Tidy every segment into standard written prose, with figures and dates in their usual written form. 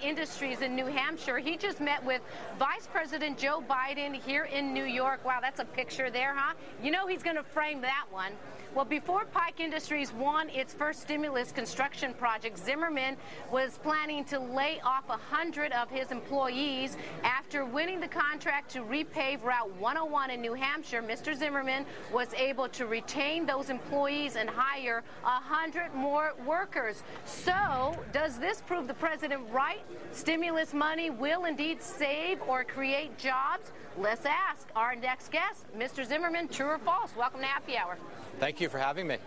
Industries in New Hampshire. He just met with Vice President Joe Biden here in New York. Wow, that's a picture there, huh? You know he's going to frame that one. Well, before Pike Industries won its first stimulus construction project, Zimmermann was planning to lay off 100 of his employees. After winning the contract to repave Route 101 in New Hampshire, Mr. Zimmermann was able to retain those employees and hire 100 more workers. So, does this prove the president right? Stimulus money will indeed save or create jobs? Let's ask our next guest, Mr. Zimmermann, true or false? Welcome to Happy Hour. Thank you for having me.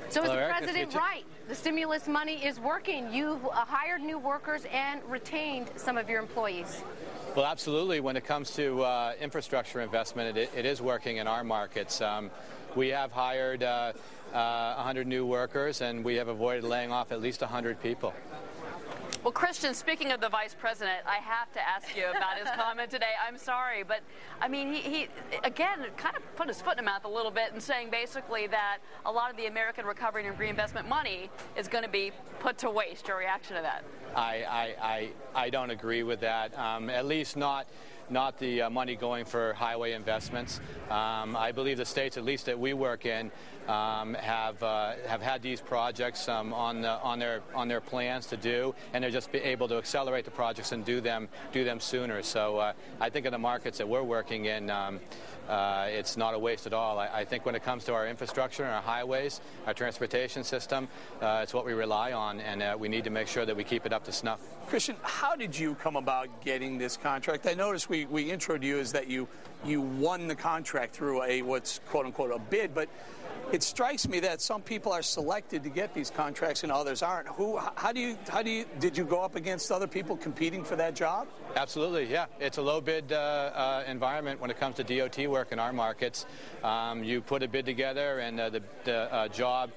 So is the president right? The stimulus money is working. You've hired new workers and retained some of your employees. Well, absolutely. When it comes to infrastructure investment, it is working in our markets. We have hired 100 new workers, and we have avoided laying off at least 100 people. Well, Christian, speaking of the vice president, I have to ask you about his comment today. I'm sorry, but, I mean, he again, kind of put his foot in the mouth a little bit and saying basically that a lot of the American Recovery and Reinvestment money is going to be put to waste. Your reaction to that? I don't agree with that, at least not the money going for highway investments. I believe the states, at least that we work in, have had these projects on their plans to do, and they're just able to accelerate the projects and do them sooner. So I think in the markets that we're working in, it's not a waste at all. I think when it comes to our infrastructure and our highways, our transportation system, it's what we rely on, and we need to make sure that we keep it up to snuff. Christian, how did you come about getting this contract? I noticed we introed you as that you won the contract through what's quote unquote a bid, but it strikes me that some people are selected to get these contracts and others aren't. Did you go up against other people competing for that job? Absolutely, yeah. It's a low bid environment when it comes to DOT work in our markets. You put a bid together, and the job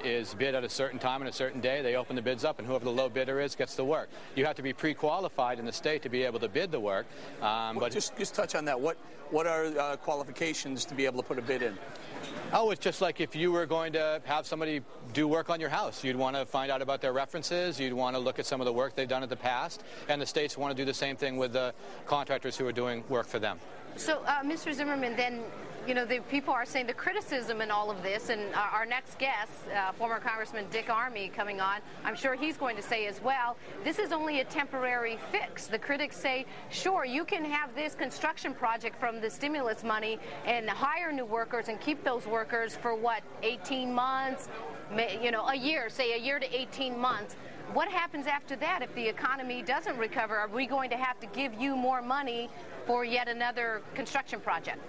is bid at a certain time and a certain day. They open the bids up, and whoever the low bidder is gets the work. You have to be pre-qualified in the state to be able to bid the work. But just touch on that. What are qualifications to be able to put a bid in? Oh, it's just like if you were going to have somebody do work on your house. You'd want to find out about their references. You'd want to look at some of the work they've done in the past. And the states want to do the same thing with the contractors who are doing work for them. So, Mr. Zimmermann, then, you know, the people are saying the criticism in all of this, and our next guest, former Congressman Dick Armey, coming on, I'm sure he's going to say as well, this is only a temporary fix. The critics say, sure, you can have this construction project from the stimulus money and hire new workers and keep those workers for, 18 months, a year, say a year to 18 months. What happens after that if the economy doesn't recover? Are we going to have to give you more money for yet another construction project?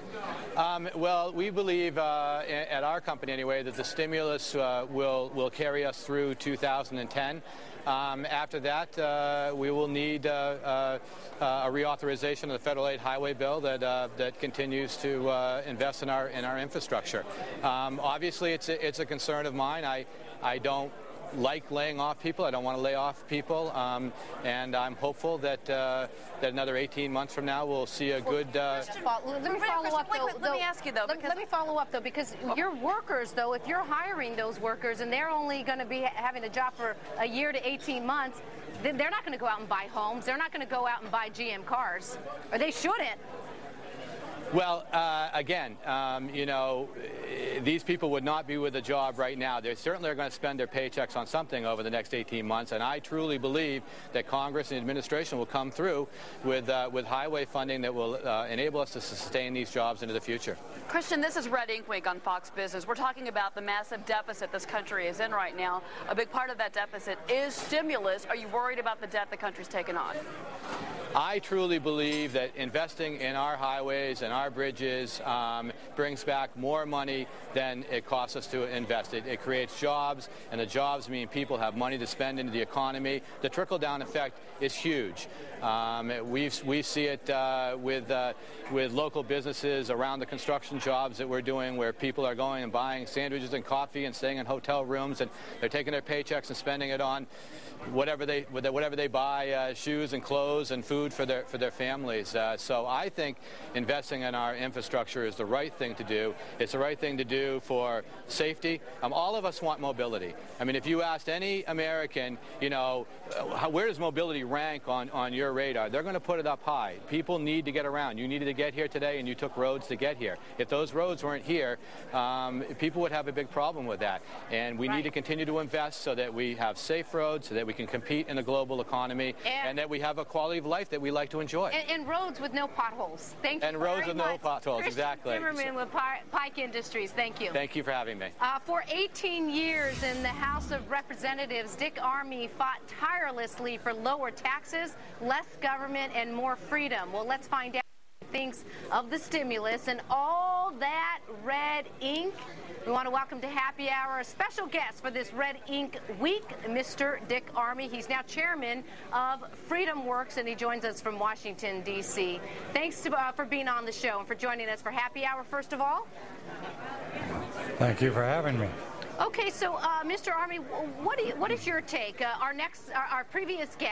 Well, we believe at our company anyway that the stimulus will carry us through 2010. After that, we will need a reauthorization of the federal aid highway bill that continues to invest in our infrastructure. Obviously, it's a concern of mine. I don't like laying off people. I don't want to lay off people, and I'm hopeful that another 18 months from now we'll see a good. Let me follow up though, because your workers, though, if you're hiring those workers and they're only going to be having a job for a year to 18 months, then they're not going to go out and buy homes. They're not going to go out and buy GM cars, or they shouldn't. Well, again, these people would not be with a job right now. They certainly are going to spend their paychecks on something over the next 18 months, and I truly believe that Congress and the administration will come through with highway funding that will enable us to sustain these jobs into the future. Christian, this is Red Ink Week on Fox Business. We're talking about the massive deficit this country is in right now. A big part of that deficit is stimulus. Are you worried about the debt the country's taken on? I truly believe that investing in our highways and our bridges brings back more money than it costs us to invest. It creates jobs, and the jobs mean people have money to spend into the economy. The trickle-down effect is huge. We see it with local businesses around the construction jobs that we're doing, where people are going and buying sandwiches and coffee and staying in hotel rooms, and they're taking their paychecks and spending it on whatever they buy, shoes and clothes and food for their families. So I think investing in our infrastructure is the right thing to do. It's the right thing to do for safety. All of us want mobility. I mean, if you asked any American, you know, where does mobility rank on your radar, they're going to put it up high. People need to get around. You needed to get here today, and you took roads to get here. If those roads weren't here, people would have a big problem with that. And we need to continue to invest so that we have safe roads, so that we can compete in a global economy, and that we have a quality of life that we like to enjoy. And roads with no potholes. Thank you. And roads with no potholes, exactly. Zimmermann with Pike Industries. Thank you. Thank you for having me. For 18 years in the House of Representatives, Dick Armey fought tirelessly for lower taxes, less government, and more freedom. Well, let's find out what he thinks of the stimulus and all that red ink. We want to welcome to Happy Hour a special guest for this Red Ink Week, Mr. Dick Armey. He's now chairman of Freedom Works, and he joins us from Washington, D.C. Thanks for being on the show and for joining us for Happy Hour, first of all. Thank you for having me. Okay, so Mr. Armey, what is your take? Our previous guest